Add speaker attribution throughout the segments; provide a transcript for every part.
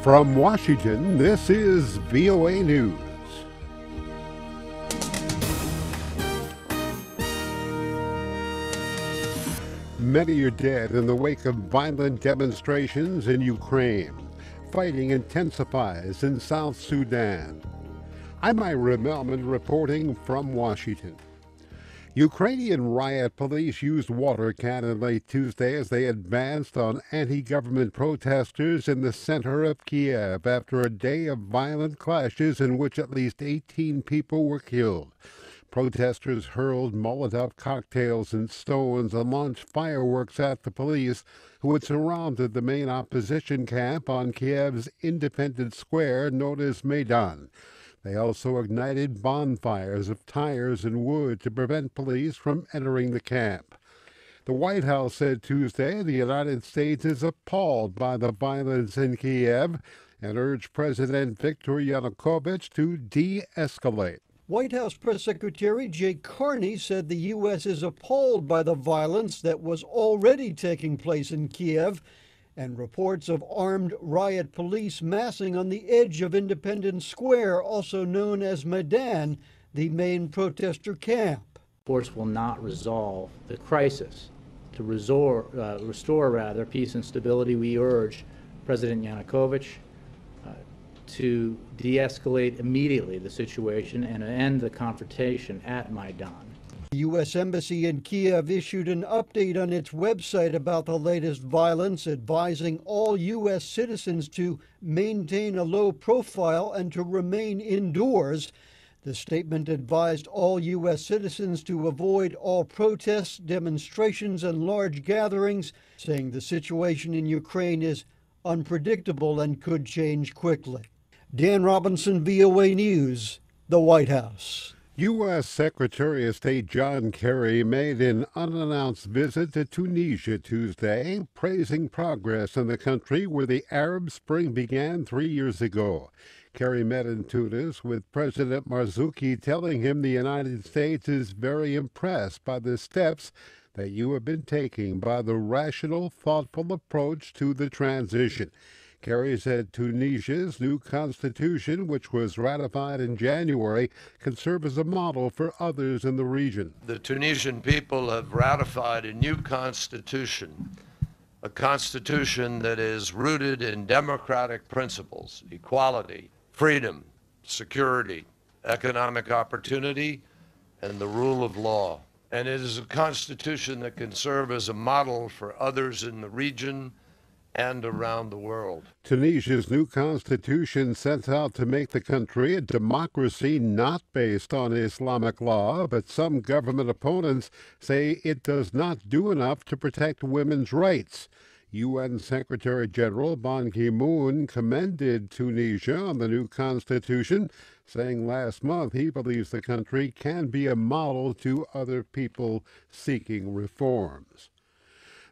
Speaker 1: From Washington, this is VOA News. Many are dead in the wake of violent demonstrations in Ukraine. Fighting intensifies in South Sudan. I'm Ira Mellman reporting from Washington. Ukrainian riot police used water cannon late Tuesday as they advanced on anti-government protesters in the center of Kyiv after a day of violent clashes in which at least 18 people were killed. Protesters hurled Molotov cocktails and stones and launched fireworks at the police, who had surrounded the main opposition camp on Kyiv's Independence Square known as Maidan. They also ignited bonfires of tires and wood to prevent police from entering the camp. The White House said Tuesday the United States is appalled by the violence in Kyiv and urged President Viktor Yanukovych to de-escalate.
Speaker 2: White House Press Secretary Jay Carney said the U.S. is appalled by the violence that was already taking place in Kyiv and reports of armed riot police massing on the edge of Independence Square, also known as Maidan, the main protester camp.
Speaker 3: Force will not resolve the crisis. To restore peace and stability, we urge President Yanukovych to de-escalate immediately the situation and end the confrontation at Maidan.
Speaker 2: The U.S. Embassy in Kyiv issued an update on its website about the latest violence, advising all U.S. citizens to maintain a low profile and to remain indoors. The statement advised all U.S. citizens to avoid all protests, demonstrations, and large gatherings, saying the situation in Ukraine is unpredictable and could change quickly. Dan Robinson, VOA News, the White House.
Speaker 1: U.S. Secretary of State John Kerry made an unannounced visit to Tunisia Tuesday, praising progress in the country where the Arab Spring began 3 years ago. Kerry met in Tunis with President Marzouki, telling him the United States is very impressed by the steps that you have been taking by the rational, thoughtful approach to the transition. Kerry said Tunisia's new constitution, which was ratified in January, can serve as a model for others in the region.
Speaker 4: The Tunisian people have ratified a new constitution, a constitution that is rooted in democratic principles, equality, freedom, security, economic opportunity, and the rule of law. And it is a constitution that can serve as a model for others in the region and around the world.
Speaker 1: Tunisia's new constitution sets out to make the country a democracy not based on Islamic law, but some government opponents say it does not do enough to protect women's rights. UN Secretary General Ban Ki-moon commended Tunisia on the new constitution, saying last month he believes the country can be a model to other people seeking reforms.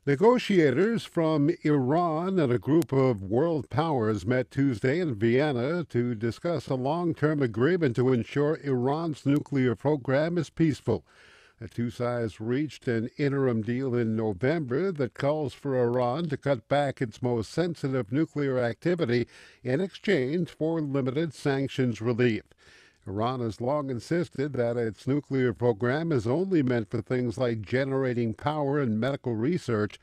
Speaker 1: Negotiators from Iran and a group of world powers met Tuesday in Vienna to discuss a long-term agreement to ensure Iran's nuclear program is peaceful. The two sides reached an interim deal in November that calls for Iran to cut back its most sensitive nuclear activity in exchange for limited sanctions relief. Iran has long insisted that its nuclear program is only meant for things like generating power and medical research.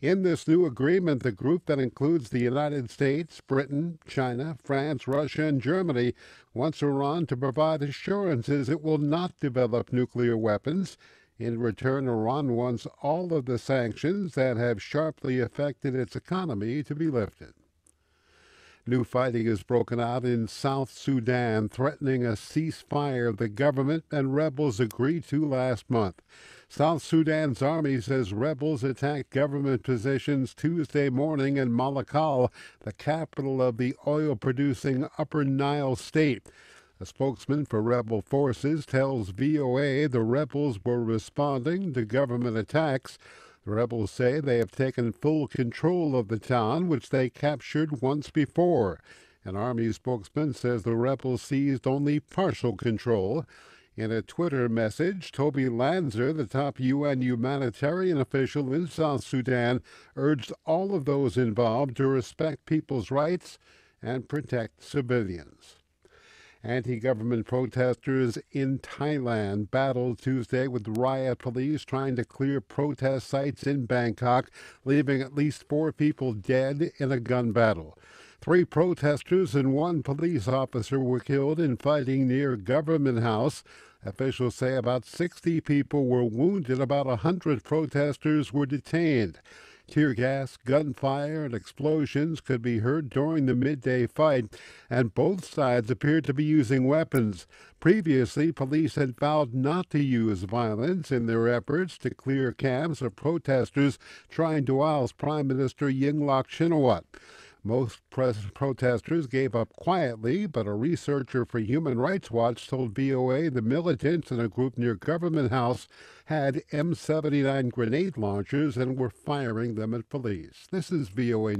Speaker 1: In this new agreement, the group that includes the United States, Britain, China, France, Russia, and Germany wants Iran to provide assurances it will not develop nuclear weapons. In return, Iran wants all of the sanctions that have sharply affected its economy to be lifted. New fighting has broken out in South Sudan, threatening a ceasefire the government and rebels agreed to last month. South Sudan's army says rebels attacked government positions Tuesday morning in Malakal, the capital of the oil-producing Upper Nile state. A spokesman for rebel forces tells VOA the rebels were responding to government attacks. The rebels say they have taken full control of the town, which they captured once before. An army spokesman says the rebels seized only partial control. In a Twitter message, Toby Lanzer, the top UN humanitarian official in South Sudan, urged all of those involved to respect people's rights and protect civilians. Anti-government protesters in Thailand battled Tuesday with riot police trying to clear protest sites in Bangkok, leaving at least 4 people dead in a gun battle. 3 protesters and 1 police officer were killed in fighting near Government House. Officials say about 60 people were wounded. About 100 protesters were detained. Tear gas, gunfire, and explosions could be heard during the midday fight, and both sides appeared to be using weapons. Previously, police had vowed not to use violence in their efforts to clear camps of protesters trying to oust Prime Minister Yingluck Shinawatra. Most protesters gave up quietly, but a researcher for Human Rights Watch told VOA the militants in a group near Government House had M79 grenade launchers and were firing them at police. This is VOA